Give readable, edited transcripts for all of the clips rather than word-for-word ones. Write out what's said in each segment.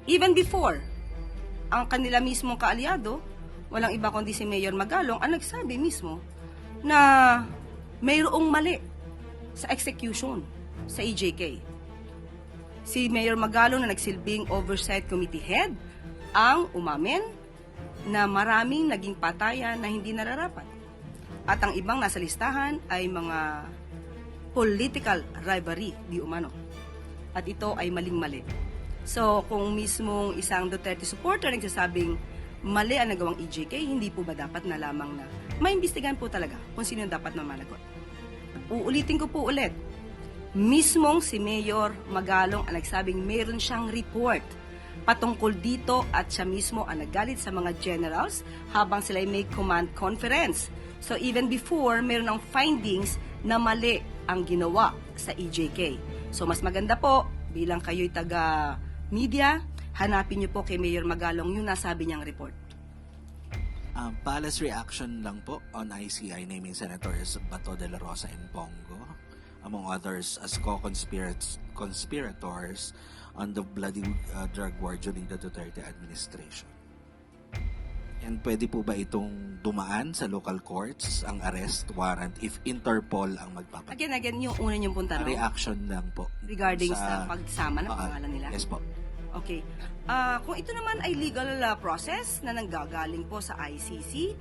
even before, ang kanila mismong kaalyado, walang iba kundi si Mayor Magalong, ang nagsabi mismo na mayroong mali sa execution sa EJK. Si Mayor Magalong na nagsilbing Oversight Committee Head ang umamin na maraming naging patayan na hindi nararapat. At ang ibang nasa listahan ay mga political rivalry di umano. At ito ay maling-mali. So, kung mismong isang Duterte supporter nagsasabing mali ang nagawang EJK, hindi po ba dapat na lamang na maimbestigahan po talaga kung sino dapat na managot? Uulitin ko po ulit, mismong si Mayor Magalong ang nagsabing meron siyang report patungkol dito at siya mismo ang nagalit sa mga generals habang sila ay may command conference. So even before, meron ng findings na mali ang ginawa sa EJK. So mas maganda po, bilang kayo'y taga-media, hanapin niyo po kay Mayor Magalong yung nasabi niyang report. Palace reaction lang po on ICI naming Senators Bato de la Rosa and Bongo, among others, as co-conspirators on the bloody drug war during the Duterte administration. And pwede po ba itong dumaan sa local courts, ang arrest warrant, if Interpol ang magpapadala? Again, yung una niyong punta Reaction lang po. regarding sa pagsama ng pangalan nila. Yes po. Okay. Kung ito naman ay legal process na nanggagaling po sa ICC,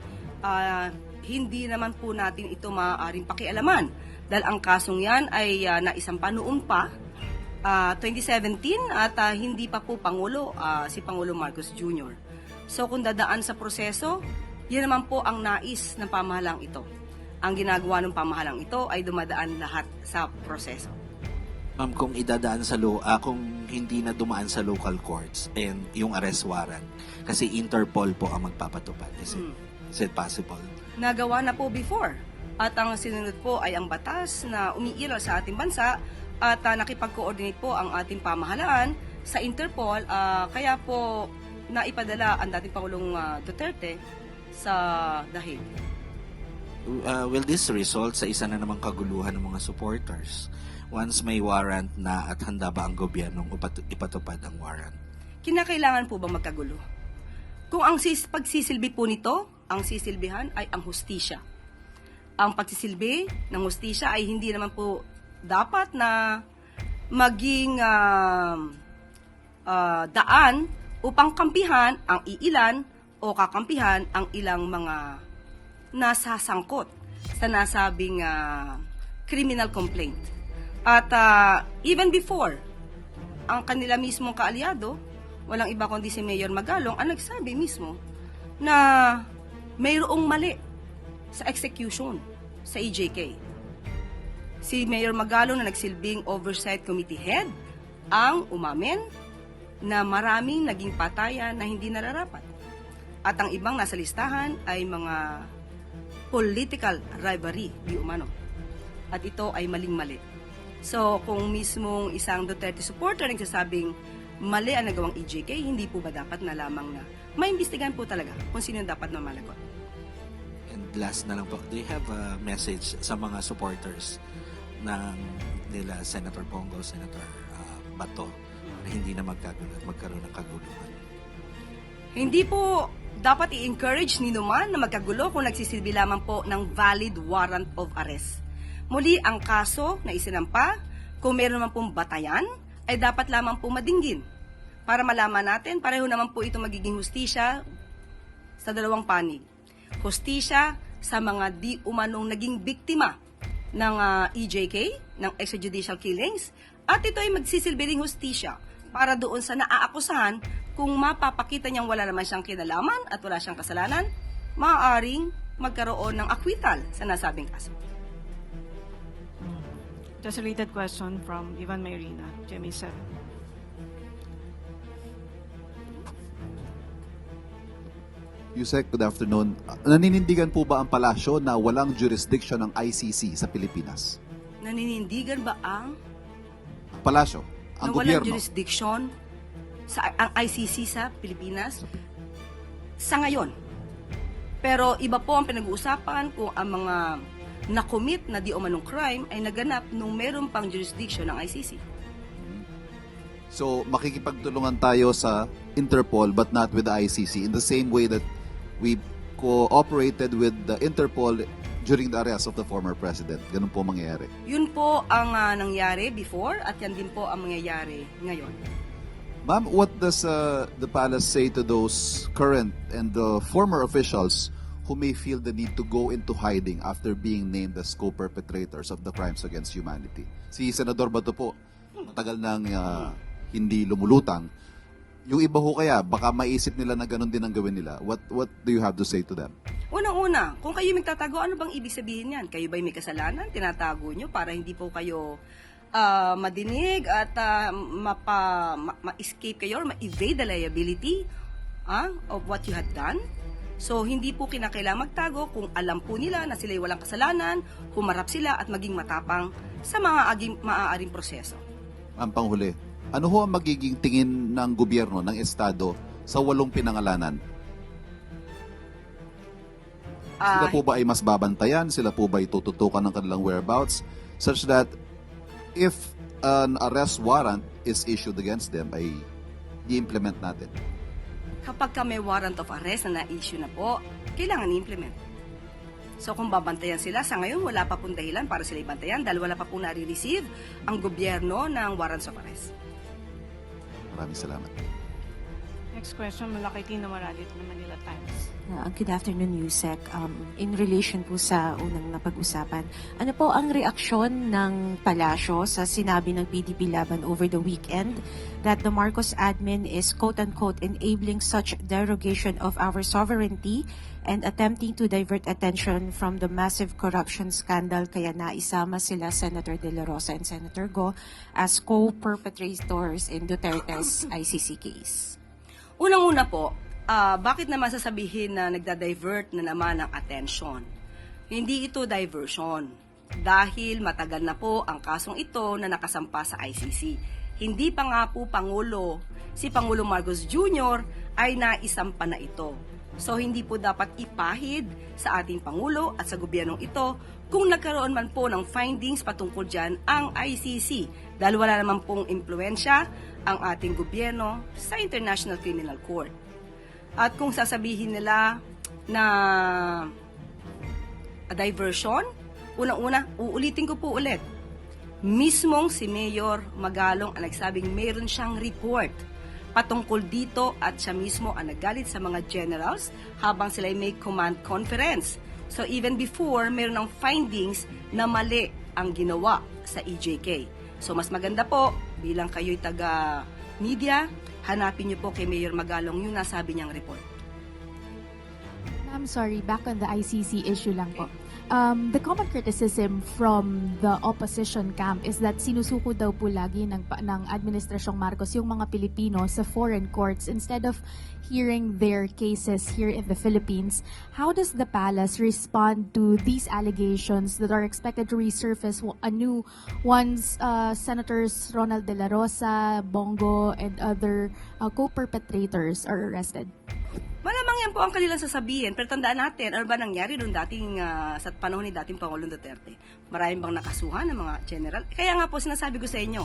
hindi naman po natin ito maaaring pakialaman. Dahil ang kasong yan ay naisampa noon pa, 2017, at hindi pa po Pangulo, si Pangulo Marcos Jr. So kung dadaan sa proseso, yan naman po ang nais ng pamahalang ito. Ang ginagawa ng pamahalang ito ay dumadaan lahat sa proseso. Ma'am, kung idadaan sa kung hindi na dumaan sa local courts and yung arrest warrant, kasi Interpol po ang magpapatupad. Is it possible? Nagawa na po before. At ang sinunod po ay ang batas na umiiral sa ating bansa at nakipag-coordinate po ang ating pamahalaan sa Interpol. Kaya po naipadala ang dating Pangulong Duterte sa The Hague. Will this result sa isa na namang kaguluhan ng mga supporters once may warrant na at handa ba ang gobyernong ipatupad ang warrant? Kinakailangan po ba magkagulo? Kung ang pagsisilbi po nito, ang sisilbihan ay ang hustisya. Ang pagsisilbi ng hustisya ay hindi naman po dapat na maging daan upang kampihan ang iilan o kakampihan ang ilang mga nasasangkot sa nasabing criminal complaint. At even before, ang kanila mismong kaalyado, walang iba kundi si Mayor Magalong, ang nagsabi mismo na mayroong mali sa execution sa EJK. Si Mayor Magalong na nagsilbing Oversight Committee Head ang umamin na maraming naging patayan na hindi nararapat. At ang ibang nasa listahan ay mga political rivalry di umano. At ito ay maling-mali. So kung mismong isang Duterte supporter nagsasabing mali ang nagawang EJK, hindi po ba dapat na lamang na maimbestigahan po talaga kung sino dapat na managot? And last na lang po, do you have a message sa mga supporters ng nila Senator Bongo, Senator Bato, na hindi na magkaroon ng kaguluhan? Hindi po dapat i-encourage ni naman na magkagulo kung nagsisilbi lamang po ng valid warrant of arrest. Muli, ang kaso na isinampa, kung meron naman pong batayan, ay dapat lamang po madinggin. Para malaman natin, pareho naman po ito magiging hustisya sa dalawang panig. Hustisya sa mga di umanong naging biktima ng EJK, ng extrajudicial killings, at ito ay magsisilbi ring hustisya para doon sa naaakusahan kung mapapakita niyang wala naman siyang kinalaman at wala siyang kasalanan, maaaring magkaroon ng acquittal sa nasabing kaso. Just a related question from Ivan Mayrina, GMA 7. Yusek, good afternoon. Naninindigan po ba ang palasyo na walang jurisdiction ng ICC sa Pilipinas? Naninindigan ba ang Palasyo, ang na walang gobyerno. jurisdiction sa ang ICC sa Pilipinas sa ngayon? Pero iba po ang pinag-uusapan kung ang mga na-commit na di umanong crime ay naganap nung meron pang jurisdiction ng ICC. So, makikipagtulungan tayo sa Interpol but not with the ICC in the same way that we cooperated with the Interpol during the arrest of the former president. Ganun po mangyayari. Yun po ang nangyari before at yan din po ang mangyayari ngayon. Ma'am, what does the palace say to those current and former officials who may feel the need to go into hiding after being named as co-perpetrators of the crimes against humanity? Si Senador Bato po, matagal nang hindi lumulutang. Yung iba ho kaya, baka maisip nila na ganun din ang gawin nila. What do you have to say to them? Unang-una, kung kayo magtatago, ano bang ibig sabihin yan? Kayo ba'y may kasalanan? Tinatago nyo para hindi po kayo madinig at ma-escape kayo or ma-evade the liability of what you had done? So, hindi po kinakailangan magtago kung alam po nila na sila'y walang kasalanan, humarap sila at maging matapang sa mga maaaring proseso. Ang panghuli, ano ho ang magiging tingin ng gobyerno, ng Estado, sa 8 pinangalanan? Sila po ba ay mas babantayan? Sila po ba ay tututukan ng kanilang whereabouts? Such that if an arrest warrant is issued against them, ay i-implement natin. Kapag may warrant of arrest na na-issue na po, kailangan i-implement. So kung babantayan sila, sa ngayon wala pa pong dahilan para sila ibantayan dahil wala pa pong nare-receive ang gobyerno ng warrants of arrest. Maraming salamat. Next question, Malaki Tina Maralit ng Manila Times. Good afternoon, Yusek. In relation po sa unang napag-usapan, ano po ang reaksyon ng palasyo sa sinabi ng PDP Laban over the weekend that the Marcos admin is quote-unquote enabling such derogation of our sovereignty and attempting to divert attention from the massive corruption scandal kaya naisama sila Senator De La Rosa and Senator Go as co-perpetrators in Duterte's ICC case? Unang-una po, bakit naman sasabihin na nagda-divert na naman ang attention? Hindi ito diversion dahil matagal na po ang kasong ito na nakasampa sa ICC. Hindi pa nga po si Pangulong Marcos Jr. ay naisampa na ito. So hindi po dapat ipahid sa ating Pangulo at sa gobyernong ito kung nagkaroon man po ng findings patungkol dyan ang ICC dahil wala naman pong impluensya ang ating gobyerno sa International Criminal Court. At kung sasabihin nila na diversion, unang-una, uulitin ko po ulit, mismong si Mayor Magalong ang nagsabing mayroon siyang report patungkol dito at siya mismo ang naggalit sa mga generals habang sila may command conference. So even before, mayroon ng findings na mali ang ginawa sa EJK. So mas maganda po, bilang kayo'y taga-media, hanapin niyo po kay Mayor Magalong yung nasabi niyang report. I'm sorry, back on the ICC issue lang po. The common criticism from the opposition camp is that sinusuko daw po lagi ng Administrasyong Marcos yung mga Pilipino sa foreign courts instead of hearing their cases here in the Philippines. How does the palace respond to these allegations that are expected to resurface anew once Senators Ronald De La Rosa, Bongo, and other co-perpetrators are arrested? Malamang yan po ang kanilang sasabihin, pero tandaan natin, ano ba nangyari doon sa panahon ni dating Pangulong Duterte? Maraming bang nakasuhan ng mga general? Kaya nga po sinasabi ko sa inyo,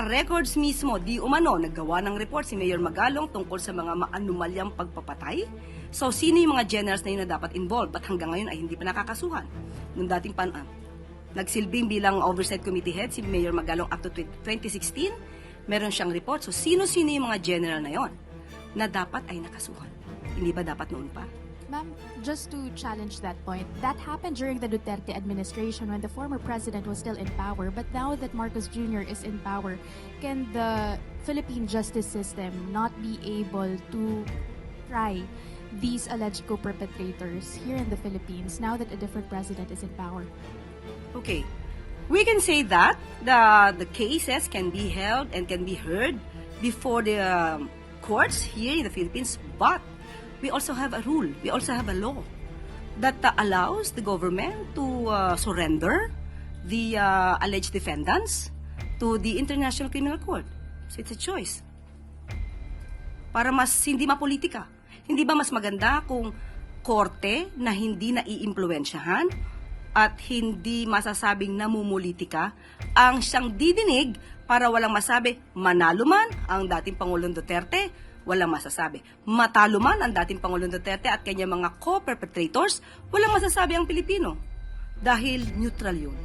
records mismo, di umano, naggawa ng report si Mayor Magalong tungkol sa mga maanumalyang pagpapatay. So, sino yung mga generals na yun na dapat involved? Ba't hanggang ngayon ay hindi pa nakakasuhan? Noong dating nagsilbing bilang oversight committee head si Mayor Magalong up to 2016, meron siyang report. So, sino-sino yung mga general na yon na dapat ay nakasuhan? Hindi ba dapat noon pa? Ma'am, just to challenge that point, that happened during the Duterte administration when the former president was still in power. But now that Marcos Jr. is in power, can the Philippine justice system not be able to try these alleged co-perpetrators here in the Philippines now that a different president is in power? Okay. We can say that the cases can be held and can be heard before the courts here in the Philippines, but we also have a rule, we also have a law that allows the government to surrender the alleged defendants to the International Criminal Court. So it's a choice. Para mas hindi mapolitika. Hindi ba mas maganda kung korte na hindi naiimpluwensyahan at hindi masasabing namumulitika ang siyang didinig para walang masabi manalo man ang dating Pangulong Duterte, walang masasabi. Matalo man ang dating Pangulong Duterte at kanyang mga co-perpetrators, walang masasabi ang Pilipino. Dahil neutral yun.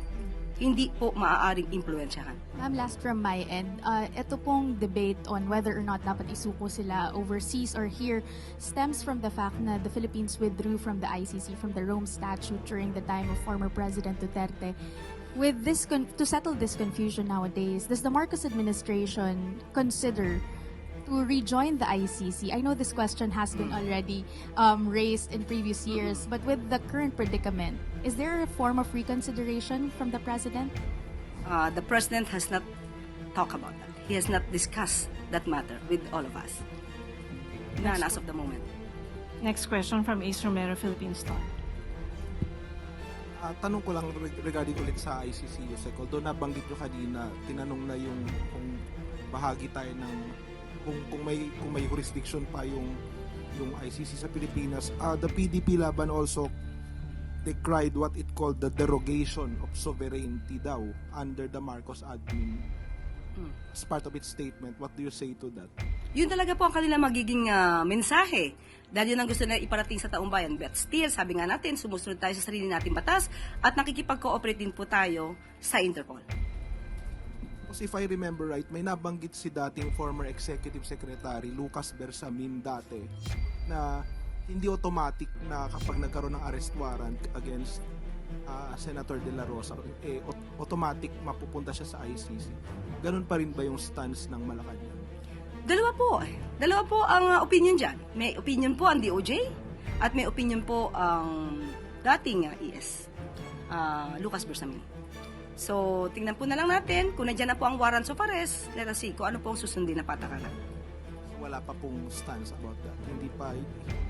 Hindi po maaaring impluensyahan. Ma'am, last from my end, ito pong debate on whether or not dapat isuko sila overseas or here stems from the fact na the Philippines withdrew from the ICC, from the Rome Statute during the time of former President Duterte. With this, to settle this confusion nowadays, does the Marcos administration consider to rejoin the ICC? I know this question has been already raised in previous years, but with the current predicament, is there a form of reconsideration from the President? The President has not talked about that. He has not discussed that matter with all of us. None as of the moment. Next question from Ace Romero, Philippine Star. Tanong ko lang regarding ulit sa ICC, Yusek. Although nabanggit nyo kanina, tinanong na yung kung bahagi tayo ng kung may jurisdiction pa yung ICC sa Pilipinas. The PDP Laban also decried what it called the derogation of sovereignty daw under the Marcos admin as part of its statement. What do you say to that? Yun talaga po ang kanilang magiging mensahe. Dahil yun ang gusto na iparating sa taong bayan. But still, sabi nga natin, sumusunod tayo sa sarili nating batas at nakikipag-cooperate din po tayo sa Interpol. Because if I remember right, may nabanggit si dating former Executive Secretary Lucas Bersamin dati na hindi automatic na kapag nagkaroon ng arrest warrant against Senator De La Rosa, automatic mapupunta siya sa ICC. Ganun pa rin ba yung stance ng Malacanang? Dalawa po. Dalawa po ang opinion dyan. May opinion po ang DOJ at may opinion po ang dating ES, Lucas Bersamin. So, tingnan po na lang natin kung nandiyan na po ang warrants of arrest. Let us see kung ano po ang susundin na patakaran. Wala pa pong stance about that. Hindi pa,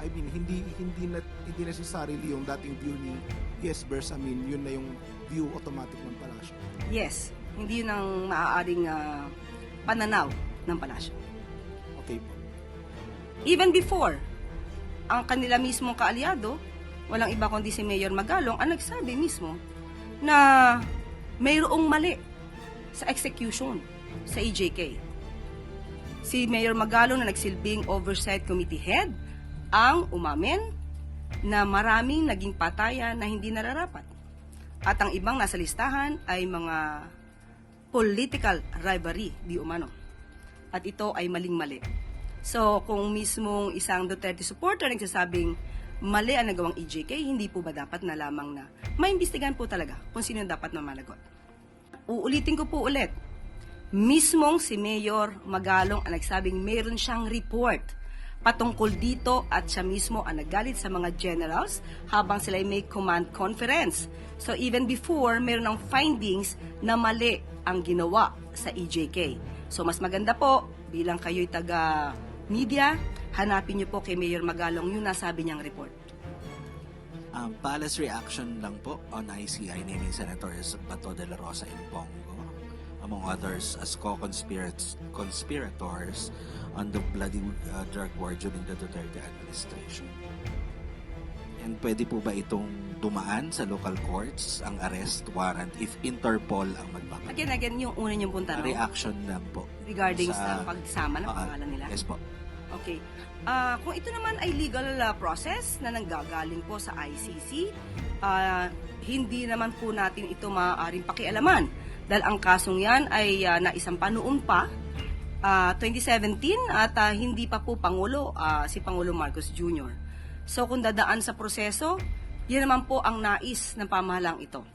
I mean, hindi necessarily yung dating view ni Yes Bersamin, yun na yung view automatic ng palasyo. Yes, hindi yun ang maaaring pananaw ng palasyo. Okay po. Even before, ang kanila mismong kaalyado, walang iba kundi si Mayor Magalong, ang nagsabi mismo na mayroong mali sa execution sa EJK. Si Mayor Magalong na nagsilbing Oversight Committee Head ang umamin na maraming naging patayan na hindi nararapat. At ang ibang nasa listahan ay mga political rivalry di umano. At ito ay maling-mali. So kung mismong isang Duterte supporter nagsasabing mali ang nagawang EJK, hindi po ba dapat na lamang na maimbestigahan po talaga kung sino dapat na managot? Uulitin ko po ulit. Mismong si Mayor Magalong ang nagsabing mayroon siyang report patungkol dito at siya mismo ang nagalit sa mga generals habang sila ay may command conference. So even before, mayroon ng findings na mali ang ginawa sa EJK. So mas maganda po, bilang kayo'y taga-media, hanapin niyo po kay Mayor Magalong yung nasabi niyang report. Palace reaction lang po on ICI naming Senators Bato de la Rosa and Bongo, among others, as co-conspirators on the bloody drug war during the Duterte administration. And pwede po ba itong dumaan sa local courts, ang arrest warrant, if Interpol ang magpapagawa? Again, yung una niyong punta, no? Reaction lang po. Regarding sa pagsama ng pangalan nila? Yes po. Okay. Kung ito naman ay legal process na nanggagaling po sa ICC, hindi naman po natin ito maaaring pakialaman. Dahil ang kasong yan ay naisampa noon pa, 2017, at hindi pa po Pangulo, si Pangulo Marcos Jr. So kung dadaan sa proseso, yan naman po ang nais ng pamahalang ito.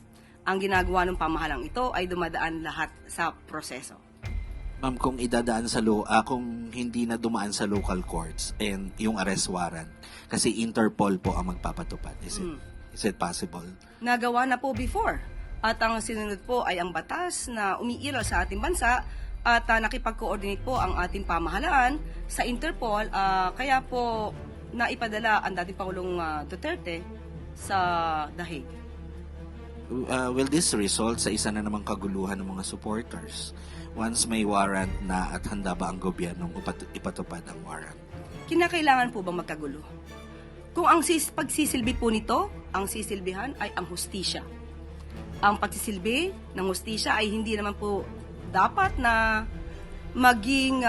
Ang ginagawa ng pamahalang ito ay dumadaan lahat sa proseso. Ma'am, kung idadaan sa kung hindi na dumaan sa local courts and yung arrest warrant, kasi Interpol po ang magpapatupad. Is it possible? Nagawa na po before. At ang sinunod po ay ang batas na umiiral sa ating bansa at nakipag-coordinate po ang ating pamahalaan sa Interpol. Kaya po naipadala ang dating Pangulong Duterte sa The Hague. Will this result sa isa na namang kaguluhan ng mga supporters once may warrant na at handa ba ang gobyernong ipatupad ang warrant? Kinakailangan po ba magkagulo? Kung ang pagsisilbi po nito, ang sisilbihan ay ang hustisya. ang pagsisilbi ng hustisya ay hindi naman po dapat na maging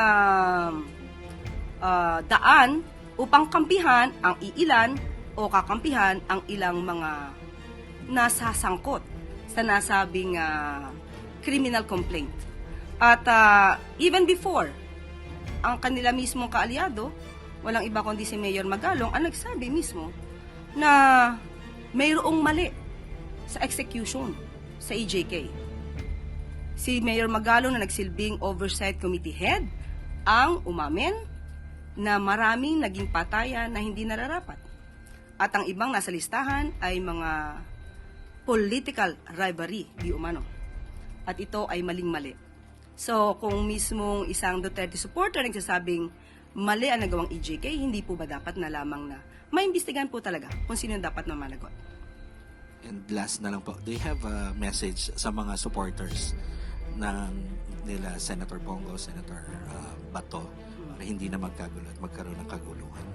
daan upang kampihan ang iilan o kakampihan ang ilang mga nasasangkot sa nasabing criminal complaint. At even before, ang kanila mismong kaalyado, walang iba kundi si Mayor Magalong, ang nagsabi mismo na mayroong mali sa execution sa EJK. Si Mayor Magalong na nagsilbing Oversight Committee Head ang umamin na maraming naging patayan na hindi nararapat. At ang ibang nasa listahan ay mga political rivalry, di umano. At ito ay maling-mali. So, kung mismong isang Duterte supporter nagsasabing mali ang nagawang EJK, hindi po ba dapat na lamang na maimbestigahan po talaga kung sino dapat na managot? And last na lang po, they have a message sa mga supporters ng nila Senator Bongo, Senator Bato, para hindi na magkagulo at magkaroon ng kaguluhan.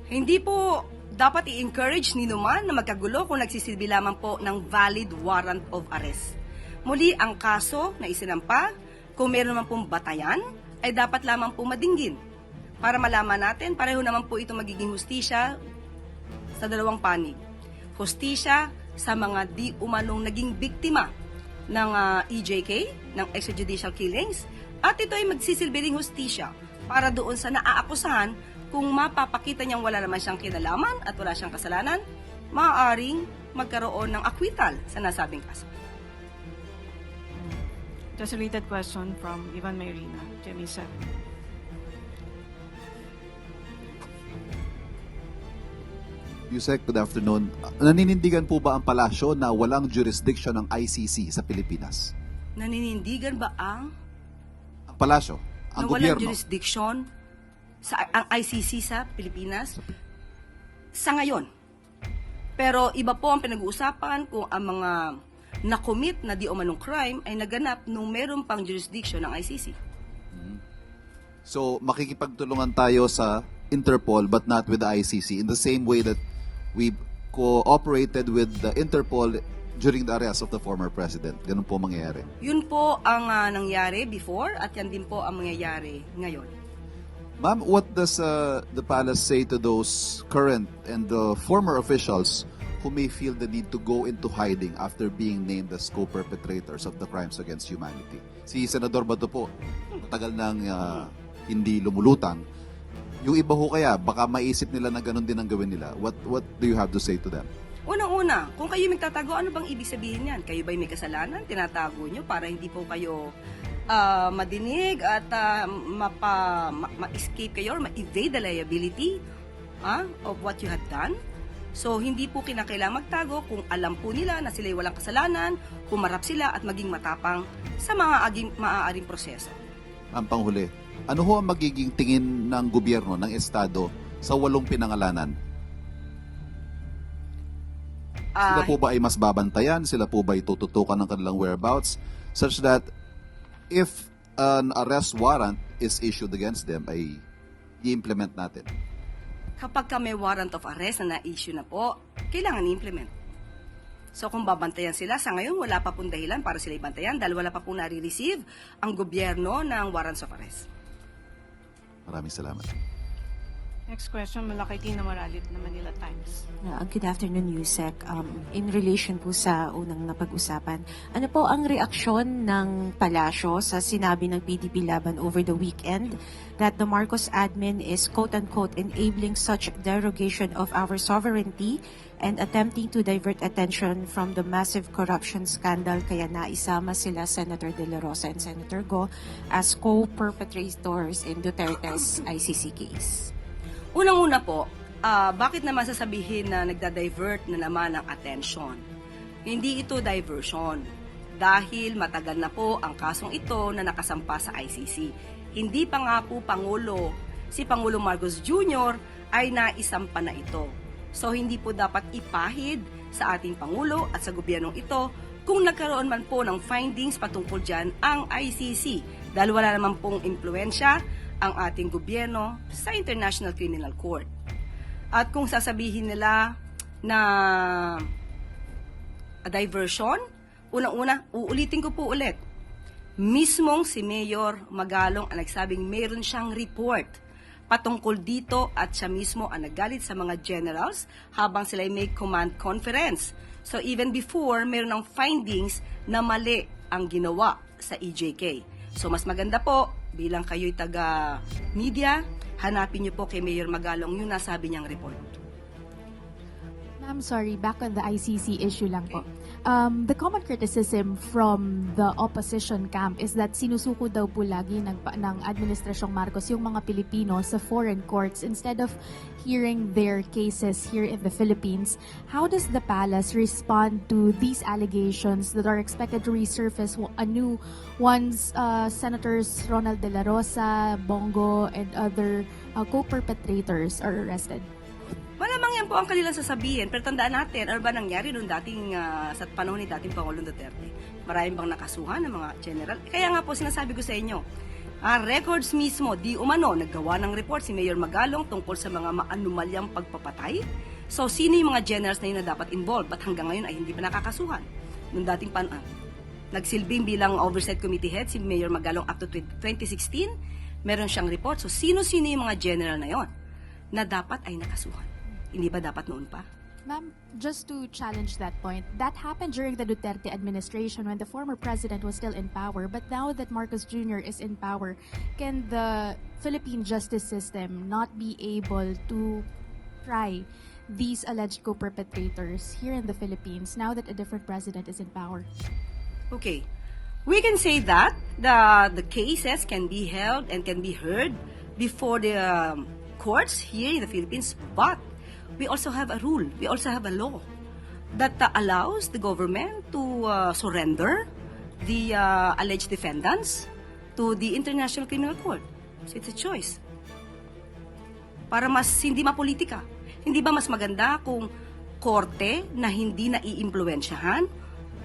Hindi po dapat i-encourage ni Numan na magkagulo kung nagsisilbi lamang po ng valid warrant of arrest. Muli, ang kaso na isinampa, kung meron naman pong batayan, ay dapat lamang po madinggin. Para malaman natin, pareho naman po ito magiging hustisya sa dalawang panig. Hustisya sa mga di umanong naging biktima ng EJK, ng extrajudicial killings, at ito ay magsisilbi ring hustisya para doon sa naaakusahan kung mapapakita niyang wala naman siyang kinalaman at wala siyang kasalanan, maaaring magkaroon ng acquittal sa nasabing kaso. Just a related question from Ivan Mayrina, Jimmy Sec. Yusek, good afternoon. Naninindigan po ba ang palasyo na walang jurisdiction ng ICC sa Pilipinas? Naninindigan ba ang Palasyo, ang na walang gobyerno. jurisdiction sa ang ICC sa Pilipinas sa ngayon. Pero iba po ang pinag-uusapan kung ang mga na-commit na di umanong crime ay naganap nung meron pang jurisdiction ng ICC. So, makikipagtulungan tayo sa Interpol but not with the ICC in the same way that we cooperated with the Interpol during the arrest of the former president. Ganun po mangyayari. Yun po ang nangyari before at yan din po ang mangyayari ngayon. Ma'am, what does the palace say to those current and former officials who may feel the need to go into hiding after being named as co-perpetrators of the crimes against humanity? Si Senador Bato po, matagal nang hindi lumulutang. Yung iba ho kaya, baka maisip nila na ganun din ang gawin nila. What do you have to say to them? Unang-una, kung kayo magtatago, ano bang ibig sabihin yan? Kayo ba'y may kasalanan? Tinatago nyo para hindi po kayo madinig at ma-escape kayo or ma-evade the liability of what you had done? So, hindi po kinakailangan magtago kung alam po nila na sila'y walang kasalanan, humarap sila at maging matapang sa mga maaaring proseso. Ang panghuli, ano ho ang magiging tingin ng gobyerno, ng Estado, sa 8 pinangalanan? Sila po ba ay mas babantayan? Sila po ba ay tututukan ng kanilang whereabouts? Such that if an arrest warrant is issued against them, ay i-implement natin. Kapag ka may warrant of arrest na na-issue na po, kailangan i-implement. So kung babantayan sila, sa ngayon wala pa pong dahilan para sila ibantayan dahil wala pa pong nare-receive ang gobyerno ng warrants of arrest. Maraming salamat. Next question mula kay Tina Maralit na Manila Times. Good afternoon, Yusek. In relation po sa unang napag-usapan, ano po ang reaksyon ng palasyo sa sinabi ng PDP Laban over the weekend that the Marcos admin is quote-unquote enabling such derogation of our sovereignty and attempting to divert attention from the massive corruption scandal, kaya naisama sila Senator De La Rosa and Senator Go as co-perpetrators in Duterte's ICC case? Unang-una po, bakit naman sasabihin na nagda-divert na naman ang attention? Hindi ito diversion dahil matagal na po ang kasong ito na nakasampa sa ICC. Hindi pa nga po si Pangulo Marcos Jr. ay naisampa na ito. So hindi po dapat ipahid sa ating Pangulo at sa gobyernong ito kung nagkaroon man po ng findings patungkol dyan ang ICC dahil wala naman pong impluensya ang ating gobyerno sa International Criminal Court. At kung sasabihin nila na diversion. Unang-una, uulitin ko po ulit. Mismong si Mayor Magalong ang nagsabing mayroon siyang report patungkol dito at siya mismo ang naggalit sa mga generals habang sila may command conference. So even before, mayroon ng findings na mali ang ginawa sa EJK. So mas maganda po, bilang kayo'y taga-media, hanapin niyo po kay Mayor Magalong yung nasabi niyang report. Ma'am, sorry, back on the ICC issue lang po. The common criticism from the opposition camp is that sinusuko daw po lagi ng Administrasyong Marcos yung mga Pilipino sa foreign courts instead of hearing their cases here in the Philippines. How does the palace respond to these allegations that are expected to resurface anew once Senators Ronald De La Rosa, Bongo, and other co-perpetrators are arrested? Malamang yan po ang kanilang sasabihin, pero tandaan natin, ano ba nangyari noong sa panahon ni dating Pangulong Duterte? Maraming bang nakasuhan ng mga general? Kaya nga po sinasabi ko sa inyo, records mismo, di umano, naggawa ng report si Mayor Magalong tungkol sa mga maanumalyang pagpapatay. So, sino yung mga generals na yun na dapat involved? Ba't hanggang ngayon ay hindi pa nakakasuhan? Noong dating nagsilbing bilang oversight committee head si Mayor Magalong up to 2016, meron siyang report. So, sino-sino yung mga general na yon na dapat ay nakasuhan? Hindi ba dapat noon pa? Ma'am, just to challenge that point, that happened during the Duterte administration when the former president was still in power. But now that Marcos Jr. is in power, can the Philippine justice system not be able to try these alleged co-perpetrators here in the Philippines now that a different president is in power? Okay. We can say that the cases can be held and can be heard before the courts here in the Philippines, but we also have a rule, we also have a law that allows the government to surrender the alleged defendants to the International Criminal Court. So it's a choice. Para mas hindi mapolitika. Hindi ba mas maganda kung korte na hindi naiimpluwensyahan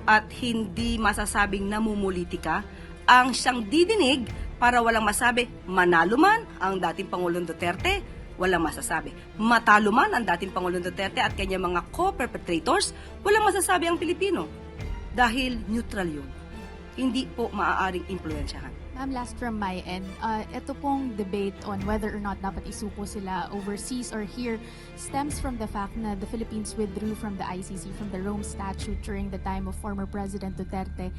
at hindi masasabing namumulitika ang siyang didinig para walang masabi, manalo man ang dating Pangulong Duterte, walang masasabi. Matalo man ang dating Pangulong Duterte at kanyang mga co-perpetrators, walang masasabi ang Pilipino. Dahil neutral yun. Hindi po maaaring impluwensyahan. Ma'am, last from my end, ito pong debate on whether or not dapat isuko sila overseas or here stems from the fact na the Philippines withdrew from the ICC, from the Rome Statute during the time of former President Duterte.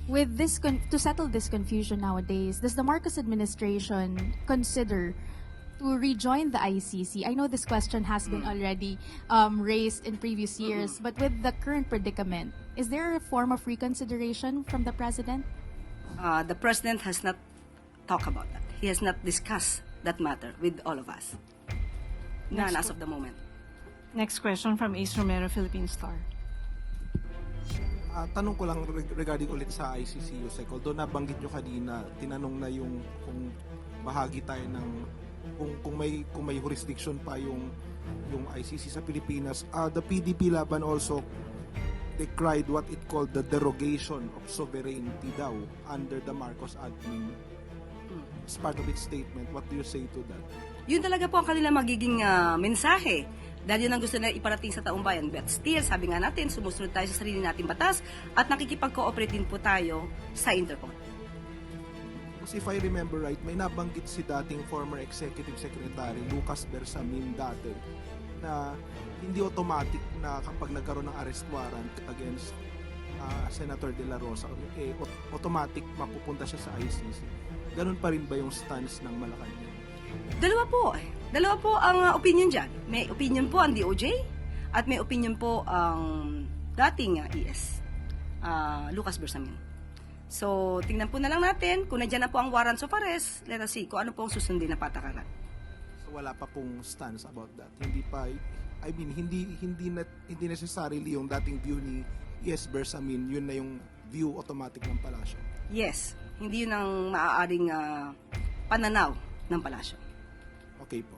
With this, to settle this confusion nowadays, does the Marcos administration consider to rejoin the ICC? I know this question has been already raised in previous years, but with the current predicament, is there a form of reconsideration from the President? The President has not talked about that. He has not discussed that matter with all of us. None as of the moment. Next question from Ace Romero, Philippine Star. Tanong ko lang regarding ulit sa ICC, Yusek. Although nabanggit nyo kanina, tinanong na yung kung bahagi tayo ng kung may jurisdiction pa yung ICC sa Pilipinas. The PDP Laban also decried what it called the derogation of sovereignty daw under the Marcos admin. As part of its statement, what do you say to that? Yun talaga po ang kanilang magiging mensahe. Dahil yun ang gusto nila iparating sa taong bayan. But still, sabi nga natin, sumusunod tayo sa sarili nating batas at nakikipag-cooperate din po tayo sa Interpol. Kasi if I remember right, may nabanggit si dating former Executive Secretary Lucas Bersamin dati na hindi automatic na kapag nagkaroon ng arrest warrant against Senator De La Rosa, automatic mapupunta siya sa ICC. Ganun pa rin ba yung stance ng Malacanang? Dalawa po ang opinion dyan. May opinion po ang DOJ at may opinion po ang dating ES, Lucas Bersamin. So, tingnan po na lang natin kung nandiyan na po ang warrants of arrest, let us see kung ano po ang susundin na patakaran. So, wala pa pong stance about that. Hindi pa, I mean, hindi necessarily yung dating view ni ES Bersamin, yun na yung view automatic ng palasyo. Yes, hindi yun ang maaaring pananaw ng palasyo. Okay po.